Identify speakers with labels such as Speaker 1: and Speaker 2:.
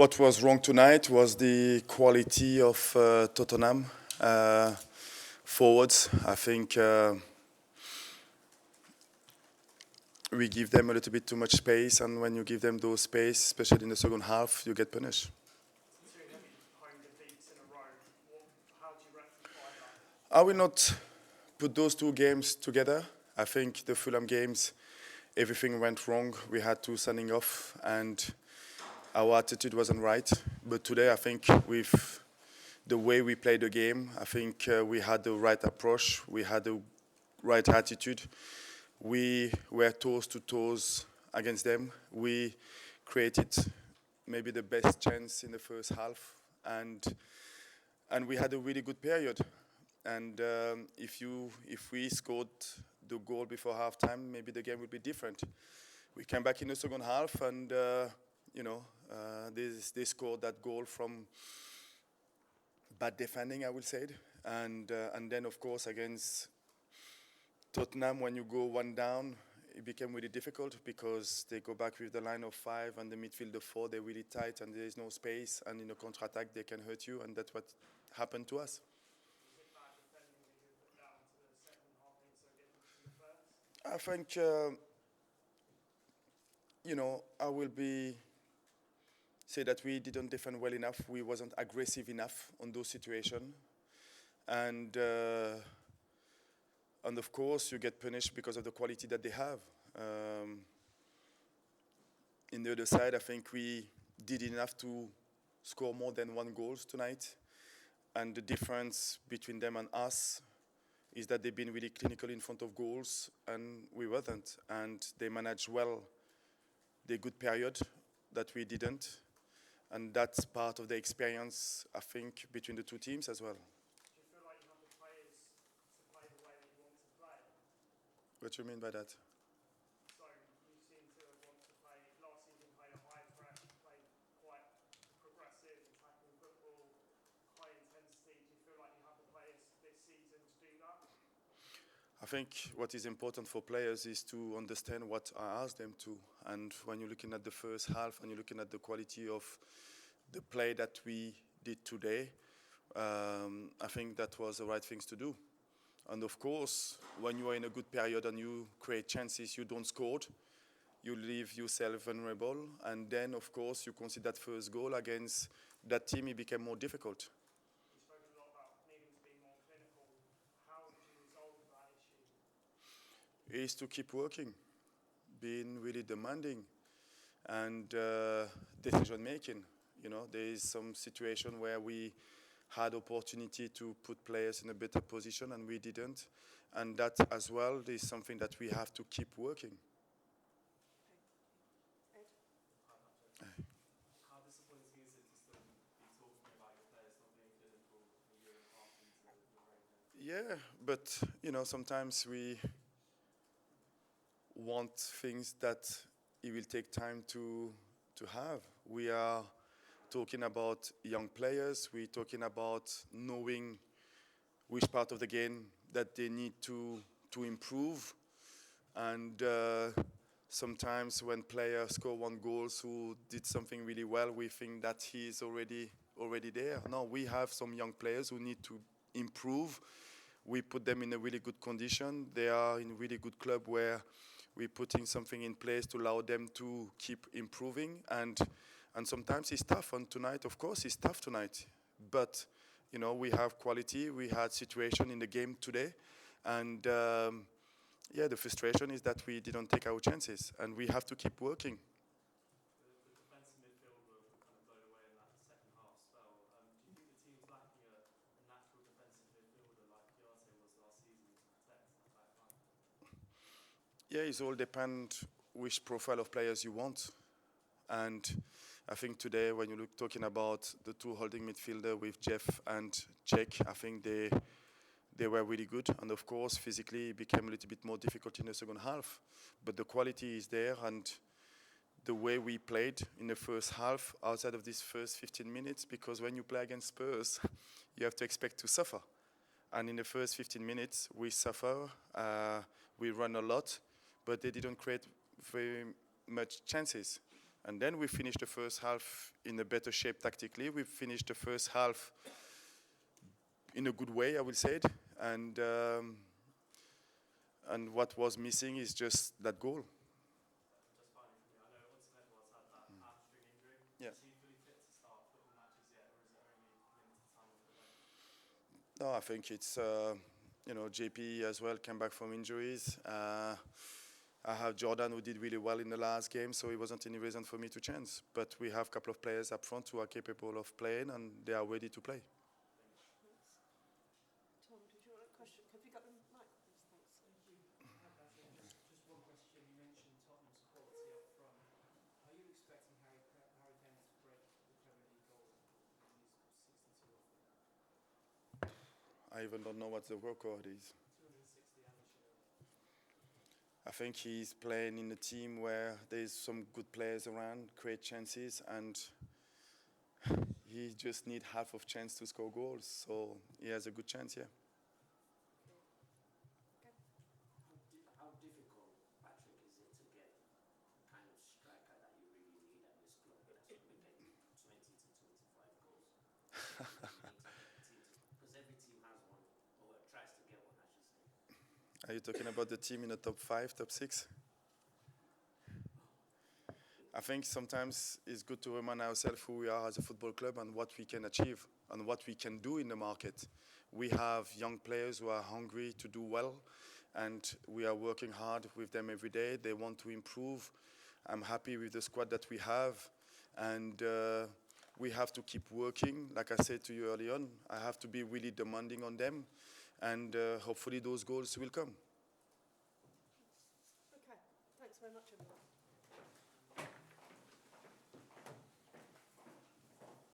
Speaker 1: What was wrong tonight was the quality of Tottenham forwards. I think we give them a little bit too much space, and when you give them those space, especially in the second half, you get punished. I will not put those two games together. I think the Fulham games, everything went wrong. We had two sending off, and our attitude wasn't right. But today, I think with the way we played the game, I think we had the right approach. We had the right attitude. We were toes to toes against them. We created maybe the best chance in the first half, and we had a really good period. And if we scored the goal before halftime, maybe the game would be different. We came back in the second half, and they scored that goal from bad defending, I will say, and then of course against Tottenham, when you go one down, it became really difficult because they go back with the line of five and the midfield of four. They're really tight and there is no space, and in a counter-attack they can hurt you, and that's what happened to us. I think, I will say that we didn't defend well enough. We wasn't aggressive enough on those situations. And of course, you get punished because of the quality that they have. In the other side, I think we did enough to score more than one goal tonight. And the difference between them and us is that they've been really clinical in front of goals, and we wasn't. And they managed well the good period that we didn't. And that's part of the experience, I think, between the two teams as well.
Speaker 2: Do you feel like you have the players to play the way that you want to play?
Speaker 1: What do you mean by that?
Speaker 2: So you seem to want to play, last season played a high press, played quite progressive, attacking football, high intensity. Do you feel like you have the players this season to do that?
Speaker 1: I think what is important for players is to understand what I ask them to. And when you're looking at the first half and you're looking at the quality of the play that we did today, I think that was the right things to do. And of course, when you are in a good period and you create chances, you don't score, you leave yourself vulnerable. And then, of course, you concede that first goal against that team, it became more difficult. Is to keep working, being really demanding, and decision making. There is some situation where we had opportunity to put players in a better position and we didn't, and that as well is something that we have to keep working.
Speaker 3: How disappointing is it to still be talking about your players not being clinical a year and a half into your reign?
Speaker 1: Yeah, but sometimes we want things that it will take time to have. We are talking about young players. We're talking about knowing which part of the game that they need to improve. And sometimes when players score one goal who did something really well, we think that he's already there. No, we have some young players who need to improve. We put them in a really good condition. They are in a really good club where we're putting something in place to allow them to keep improving, and sometimes it's tough. And tonight, of course, it's tough tonight. But we have quality. We had situation in the game today, and the frustration is that we didn't take our chances, and we have to keep working.
Speaker 3: The defensive midfield were kind of blown away in that second half spell. Do you think the team's lacking a natural defensive midfielder like Vieira was last season to protect that back line?
Speaker 1: Yeah, it all depends which profile of players you want. And I think today, when you look talking about the two holding midfielder with Jeff and Jack, I think they were really good. And of course, physically, it became a little bit more difficult in the second half. But the quality is there, and the way we played in the first half, outside of these first 15 minutes, because when you play against Spurs, you have to expect to suffer. And in the first 15 minutes, we suffer, we run a lot, but they didn't create very much chances. And then we finished the first half in a better shape tactically. We finished the first half in a good way, I will say it. And what was missing is just that goal.
Speaker 3: Just finally from me, I know Odsonne Edouard's had that hamstring injury.
Speaker 1: Yeah.
Speaker 3: Is he fully fit to start football matches yet, or is it only limited time on the bench?
Speaker 1: No, I think it's, JP as well came back from injuries. I have Jordan who did really well in the last game, so it wasn't any reason for me to change. But we have a couple of players up front who are capable of playing and they are ready to play.
Speaker 4: Tom, did you want a question? Have you got the mic, please? Thanks.
Speaker 5: Just one question. You mentioned Tottenham's quality up front. Are you expecting Harry Kane to break the Premier League goal? He's 62 off it now.
Speaker 1: I even don't know what the record is.
Speaker 5: 260 amateur.
Speaker 1: I think he's playing in a team where there's some good players around, create chances, and he just need half of chance to score goals. So he has a good chance, yeah.
Speaker 6: How difficult, Patrick, is it to get the kind of striker that you really need at this club that's going to get 20 to 25 goals? Because every team has one, or tries to get one, I should say.
Speaker 1: Are you talking about the team in the top 5, top 6? I think sometimes it's good to remind ourselves who we are as a football club and what we can achieve and what we can do in the market. We have young players who are hungry to do well, and we are working hard with them every day. They want to improve. I'm happy with the squad that we have, and we have to keep working. Like I said to you early on, I have to be really demanding on them, and hopefully those goals will come.
Speaker 4: Okay, thanks very much, everyone.